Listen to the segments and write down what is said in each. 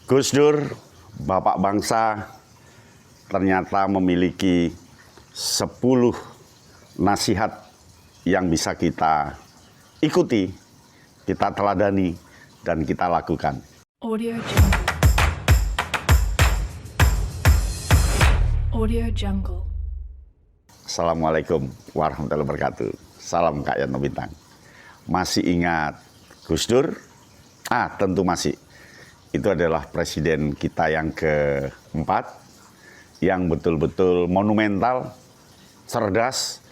Gus Dur, Bapak Bangsa, ternyata memiliki 10 nasihat yang bisa kita ikuti, kita teladani, dan kita lakukan. Audio Jungle. Audio Jungle. Assalamualaikum warahmatullahi wabarakatuh. Salam Kak Yanto Bintang. Masih ingat Gus Dur? Tentu masih. Itu adalah presiden kita yang keempat, yang betul-betul monumental, cerdas,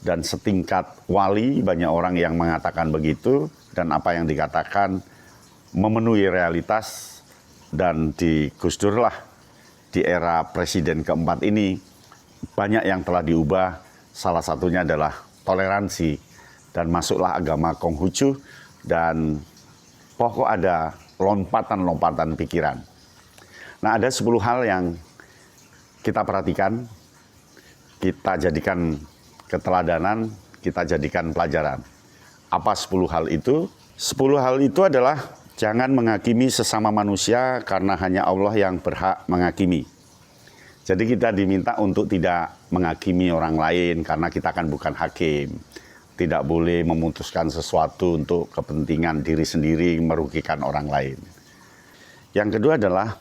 dan setingkat wali. Banyak orang yang mengatakan begitu, dan apa yang dikatakan memenuhi realitas. Dan di Gus Dur lah, di era presiden keempat ini, banyak yang telah diubah. Salah satunya adalah toleransi, dan masuklah agama Konghucu, dan pokok ada lompatan-lompatan pikiran. Nah, ada 10 hal yang kita perhatikan, kita jadikan keteladanan, kita jadikan pelajaran. Apa 10 hal itu? 10 hal itu adalah jangan menghakimi sesama manusia karena hanya Allah yang berhak menghakimi. Jadi kita diminta untuk tidak menghakimi orang lain karena kita kan bukan hakim. Tidak boleh memutuskan sesuatu untuk kepentingan diri sendiri, merugikan orang lain. Yang kedua adalah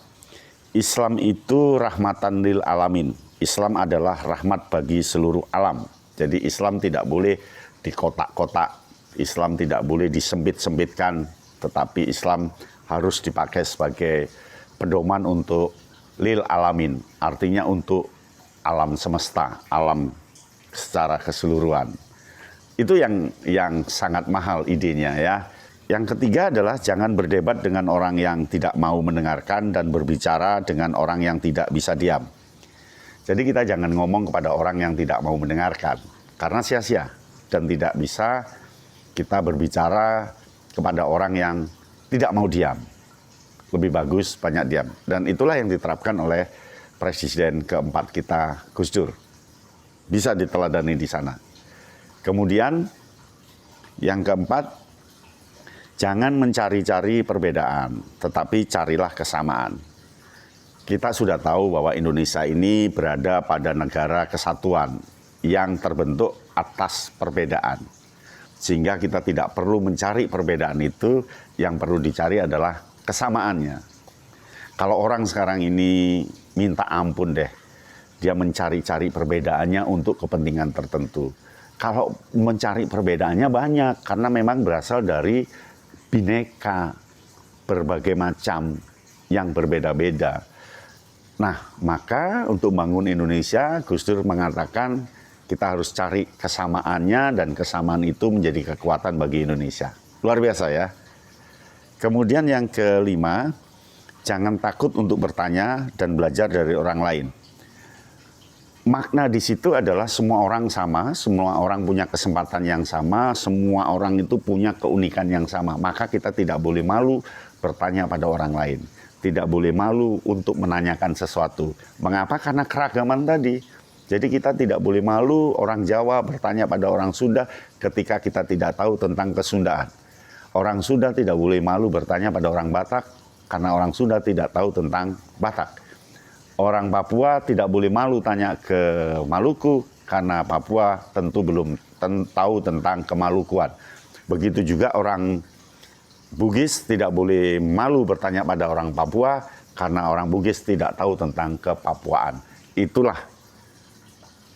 Islam itu rahmatan lil alamin. Islam adalah rahmat bagi seluruh alam. Jadi Islam tidak boleh dikotak-kotak. Islam tidak boleh disempit-sempitkan. Tetapi Islam harus dipakai sebagai pedoman untuk lil alamin. Artinya untuk alam semesta, alam secara keseluruhan. Itu yang sangat mahal idenya ya. Yang ketiga adalah jangan berdebat dengan orang yang tidak mau mendengarkan dan berbicara dengan orang yang tidak bisa diam. Jadi kita jangan ngomong kepada orang yang tidak mau mendengarkan. Karena sia-sia dan tidak bisa kita berbicara kepada orang yang tidak mau diam. Lebih bagus banyak diam. Dan itulah yang diterapkan oleh presiden keempat kita, Gus Dur. Bisa diteladani di sana. Kemudian yang keempat, jangan mencari-cari perbedaan, tetapi carilah kesamaan. Kita sudah tahu bahwa Indonesia ini berada pada negara kesatuan yang terbentuk atas perbedaan. Sehingga kita tidak perlu mencari perbedaan itu, yang perlu dicari adalah kesamaannya. Kalau orang sekarang ini minta ampun deh, dia mencari-cari perbedaannya untuk kepentingan tertentu. Kalau mencari perbedaannya banyak, karena memang berasal dari bineka, berbagai macam yang berbeda-beda. Nah, maka untuk bangun Indonesia, Gus Dur mengatakan kita harus cari kesamaannya, dan kesamaan itu menjadi kekuatan bagi Indonesia. Luar biasa ya. Kemudian yang kelima, jangan takut untuk bertanya dan belajar dari orang lain. Makna di situ adalah semua orang sama, semua orang punya kesempatan yang sama, semua orang itu punya keunikan yang sama. Maka kita tidak boleh malu bertanya pada orang lain. Tidak boleh malu untuk menanyakan sesuatu. Mengapa? Karena keragaman tadi. Jadi kita tidak boleh malu orang Jawa bertanya pada orang Sunda ketika kita tidak tahu tentang kesundaan. Orang Sunda tidak boleh malu bertanya pada orang Batak karena orang Sunda tidak tahu tentang Batak. Orang Papua tidak boleh malu tanya ke Maluku karena Papua tentu belum tahu tentang kemalukuan. Begitu juga orang Bugis tidak boleh malu bertanya pada orang Papua karena orang Bugis tidak tahu tentang kepapuaan. Itulah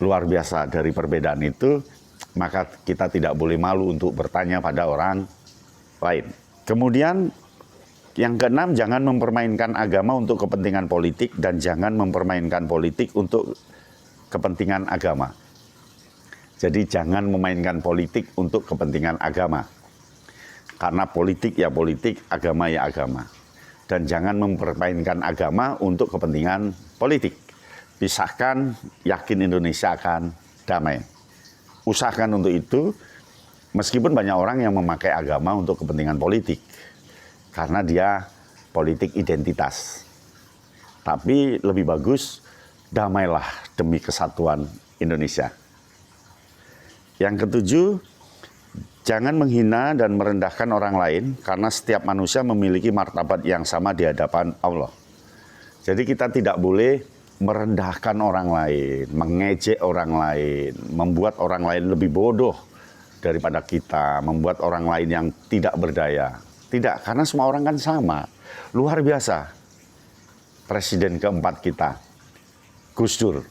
luar biasa dari perbedaan itu, maka kita tidak boleh malu untuk bertanya pada orang lain. Kemudian yang keenam, jangan mempermainkan agama untuk kepentingan politik dan jangan mempermainkan politik untuk kepentingan agama. Jadi jangan memainkan politik untuk kepentingan agama. Karena politik ya politik, agama ya agama. Dan jangan mempermainkan agama untuk kepentingan politik. Pisahkan, yakin Indonesia akan damai. Usahakan untuk itu, meskipun banyak orang yang memakai agama untuk kepentingan politik. Karena dia politik identitas. Tapi lebih bagus, damailah demi kesatuan Indonesia. Yang ketujuh, jangan menghina dan merendahkan orang lain karena setiap manusia memiliki martabat yang sama di hadapan Allah. Jadi kita tidak boleh merendahkan orang lain, mengejek orang lain, membuat orang lain lebih bodoh daripada kita, membuat orang lain yang tidak berdaya. Tidak, karena semua orang kan sama. Luar biasa. Presiden keempat kita, Gus Dur.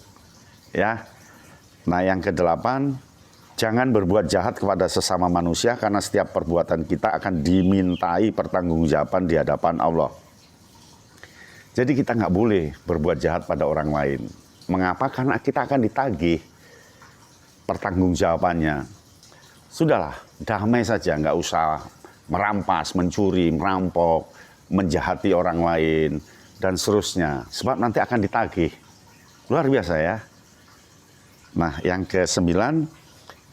Ya. Nah, yang kedelapan, jangan berbuat jahat kepada sesama manusia karena setiap perbuatan kita akan dimintai pertanggungjawaban di hadapan Allah. Jadi kita nggak boleh berbuat jahat pada orang lain. Mengapa? Karena kita akan ditagih pertanggungjawabannya. Sudahlah, damai saja, nggak usah merampas, mencuri, merampok, menjahati orang lain, dan seterusnya. Sebab nanti akan ditagih. Luar biasa ya. Nah, yang ke-9,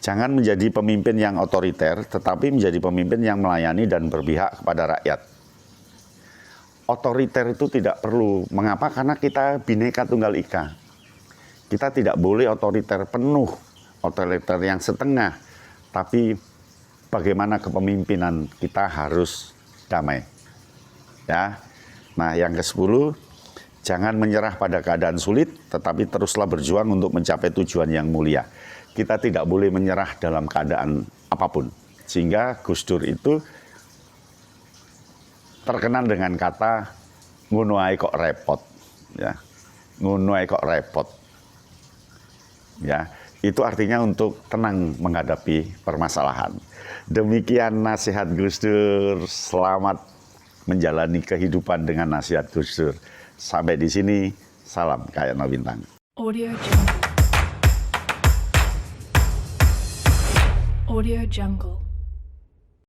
jangan menjadi pemimpin yang otoriter, tetapi menjadi pemimpin yang melayani dan berpihak kepada rakyat. Otoriter itu tidak perlu. Mengapa? Karena kita Bhinneka Tunggal Ika. Kita tidak boleh otoriter penuh, otoriter yang setengah. Tapi bagaimana kepemimpinan kita harus damai. Ya. Nah, yang ke-10, jangan menyerah pada keadaan sulit, tetapi teruslah berjuang untuk mencapai tujuan yang mulia. Kita tidak boleh menyerah dalam keadaan apapun. Sehingga Gus Dur itu terkenal dengan kata ngono ae kok repot, ya. Ngono ae kok repot. Ya, itu artinya untuk tenang menghadapi permasalahan. Demikian nasihat Gus Dur. Selamat menjalani kehidupan dengan nasihat Gus Dur. Sampai di sini, salam Kak Yatno Bintang. Audio Jungle. Audio Jungle.